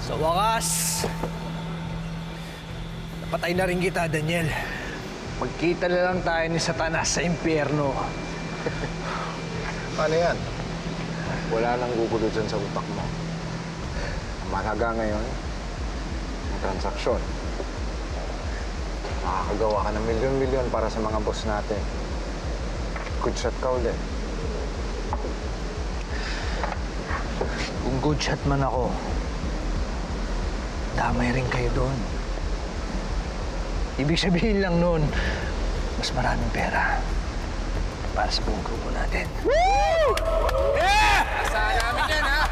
Sa wakas, napatay na rin kita, Daniel. Magkita na lang tayo ni Satanas sa impyerno. Paano yan? Wala nang gugulo dyan sa utak mo. Ang mahalaga ngayon, ang transaksyon. Makakagawa ka ng milyon-milyon para sa mga boss natin. Good shot ka ulit. Kung good shot man ako, damay rin kayo doon. Ibig sabihin lang nun, mas maraming pera para sa buong grupo natin. Woo! Yeah! Asahan namin yan, ha?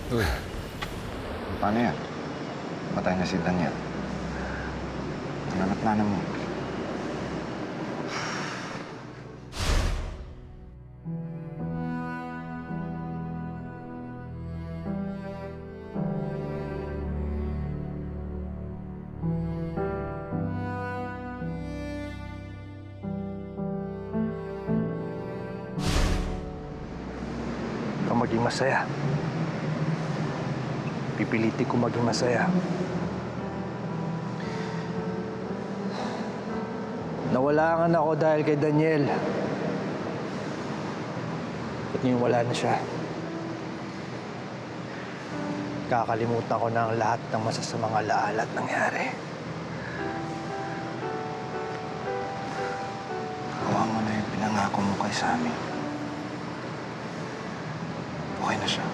Uy, paano yan? Matay na si Daniel. Nanap na mo. Ikaw maging masaya. Pipilitin ko maging masaya. Nawalangan ako dahil kay Daniel. At ngayon wala na siya. Kakalimutan ko na ang lahat ng masasamang alaala at nangyari. Gawa mo na yung pinangako mo kay Sammy. Okay na siya.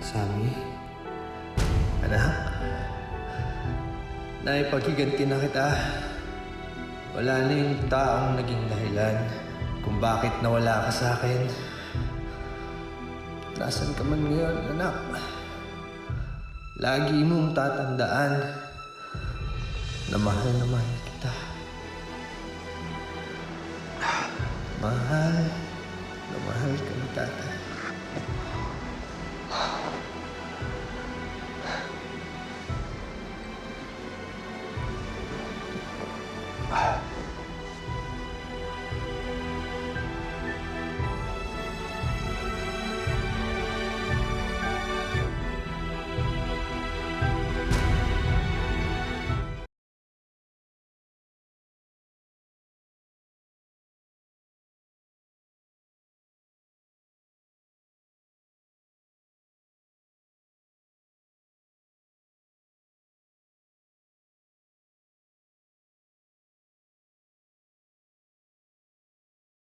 Sammy? Anak? Naipaghiganti na kita. Wala na yung taong naging dahilan kung bakit nawala ka sa akin. Nasaan ka man ngayon, anak? Lagi mong tatandaan na mahal kita. Mahal na mahal ka ni tatay.